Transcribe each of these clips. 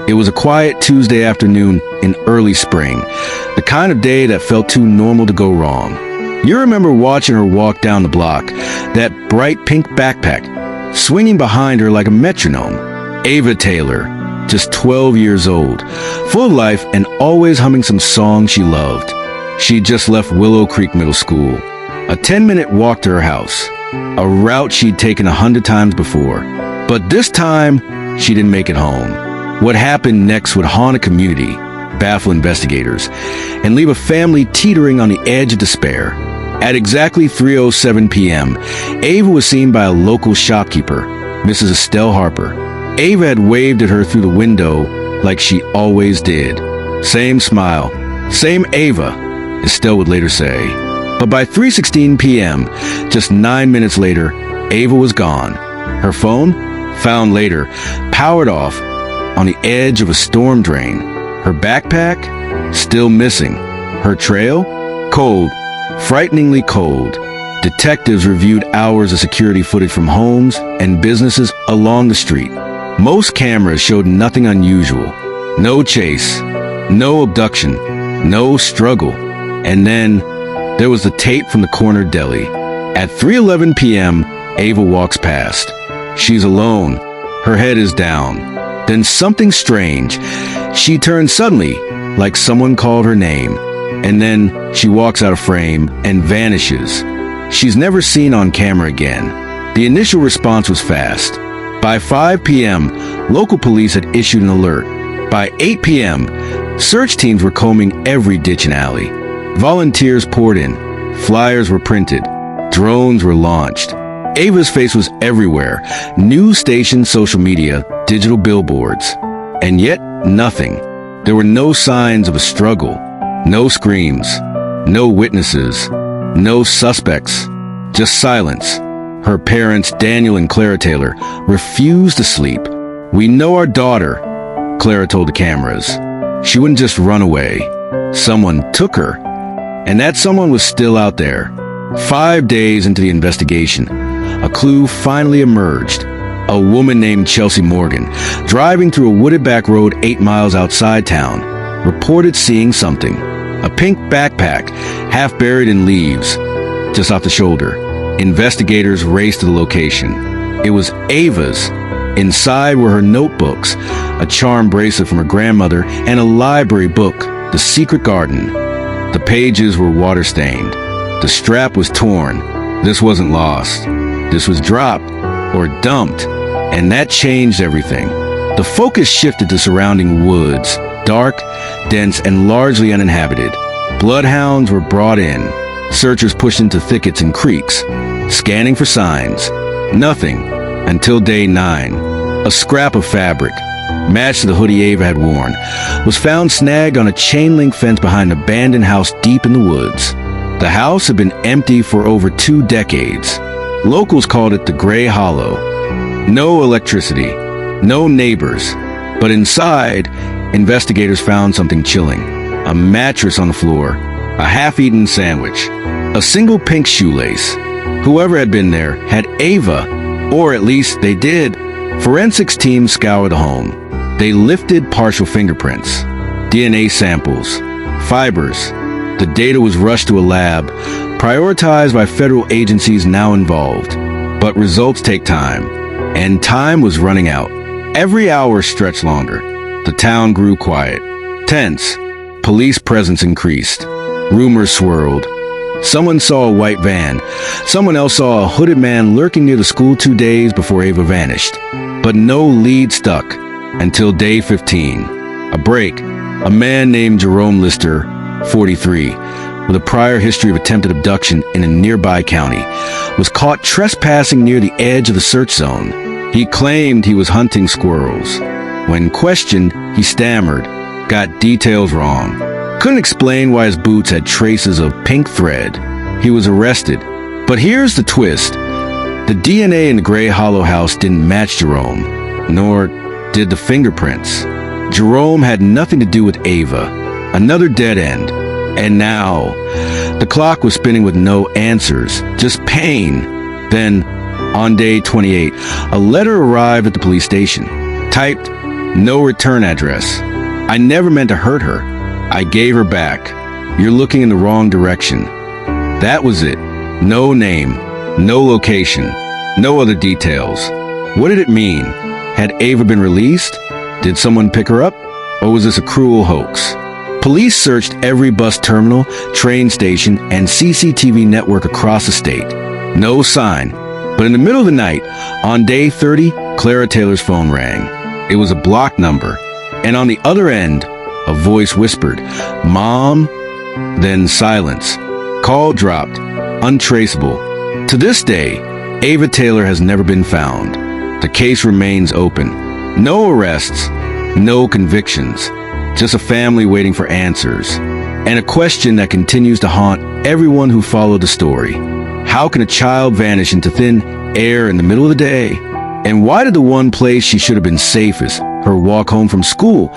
It was a quiet Tuesday afternoon in early spring, the kind of day that felt too normal to go wrong. You remember watching her walk down the block, that bright pink backpack, swinging behind her like a metronome. Ava Taylor, just 12 years old, full of life and always humming some song she loved. She'd just left Willow Creek Middle School, a 10-minute walk to her house, a route she'd taken 100 times before. But this time, she didn't make it home. What happened next would haunt a community, baffle investigators, and leave a family teetering on the edge of despair. At exactly 3:07 p.m., Ava was seen by a local shopkeeper, Mrs. Estelle Harper. Ava had waved at her through the window like she always did. Same smile, same Ava, Estelle would later say. But by 3:16 p.m., just 9 minutes later, Ava was gone. Her phone, found later, powered off on the edge of a storm drain. Her backpack, still missing. Her trail, cold, frighteningly cold. Detectives reviewed hours of security footage from homes and businesses along the street. Most cameras showed nothing unusual. No chase, no abduction, no struggle. And then there was the tape from the corner deli. At 3:11 p.m., Ava walks past. She's alone. Her head is down. Then something strange. She turns suddenly, like someone called her name. And then she walks out of frame and vanishes. She's never seen on camera again. The initial response was fast. By 5 p.m., local police had issued an alert. By 8 p.m., search teams were combing every ditch and alley. Volunteers poured in. Flyers were printed. Drones were launched. Ava's face was everywhere. News stations, social media, digital billboards. And yet, nothing. There were no signs of a struggle. No screams. No witnesses. No suspects. Just silence. Her parents, Daniel and Clara Taylor, refused to sleep. "We know our daughter," Clara told the cameras. "She wouldn't just run away. Someone took her." And that someone was still out there. 5 days into the investigation, a clue finally emerged. A woman named Chelsea Morgan, driving through a wooded back road 8 miles outside town, reported seeing something. A pink backpack, half buried in leaves, just off the shoulder. Investigators raced to the location. It was Ava's. Inside were her notebooks, a charm bracelet from her grandmother, and a library book, The Secret Garden. The pages were water-stained. The strap was torn. This wasn't lost. This was dropped or dumped, and that changed everything. The focus shifted to surrounding woods, dark, dense, and largely uninhabited. Bloodhounds were brought in. Searchers pushed into thickets and creeks, scanning for signs. Nothing until day 9. A scrap of fabric, matched to the hoodie Ava had worn, was found snagged on a chain-link fence behind an abandoned house deep in the woods. The house had been empty for over 2 decades. Locals called it the Gray Hollow. No electricity, no neighbors. But inside, investigators found something chilling. A mattress on the floor, a half-eaten sandwich, a single pink shoelace. Whoever had been there had Ava, or at least they did. Forensics teams scoured the home. They lifted partial fingerprints, DNA samples, fibers. The data was rushed to a lab, prioritized by federal agencies now involved. But results take time, and time was running out. Every hour stretched longer. The town grew quiet, tense. Police presence increased. Rumors swirled. Someone saw a white van. Someone else saw a hooded man lurking near the school 2 days before Ava vanished. But no lead stuck until day 15. A break. A man named Jerome Lister, 43, with a prior history of attempted abduction in a nearby county, was caught trespassing near the edge of the search zone. He claimed he was hunting squirrels. When questioned, he stammered, got details wrong, couldn't explain why his boots had traces of pink thread. He was arrested. But here's the twist. The DNA in the Gray Hollow house didn't match Jerome, nor did the fingerprints. Jerome had nothing to do with Ava. Another dead end. And now, the clock was spinning with no answers, just pain. Then, on day 28, a letter arrived at the police station, typed, No return address. I never meant to hurt her. I gave her back. You're looking in the wrong direction. That was it. No name, no location, no other details. What did it mean? Had Ava been released? Did someone pick her up? Or was this a cruel hoax? Police searched every bus terminal, train station, and CCTV network across the state. No sign. But in the middle of the night, on day 30, Clara Taylor's phone rang. It was a blocked number. And on the other end, a voice whispered, "Mom?" Then silence. Call dropped. Untraceable. To this day, Ava Taylor has never been found. The case remains open. No arrests, no convictions. Just a family waiting for answers. And a question that continues to haunt everyone who followed the story. How can a child vanish into thin air in the middle of the day? And why did the one place she should have been safest, her walk home from school,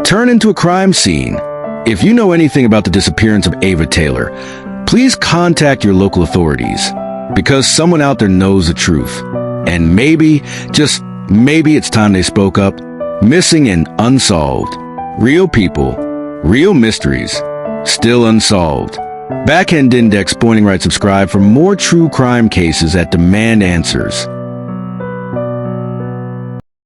turn into a crime scene? If you know anything about the disappearance of Ava Taylor, please contact your local authorities, because someone out there knows the truth. And maybe, just maybe it's time they spoke up. Missing and Unsolved. Real people, real mysteries, still unsolved. Backhand Index Pointing Right subscribe for more true crime cases that demand answers.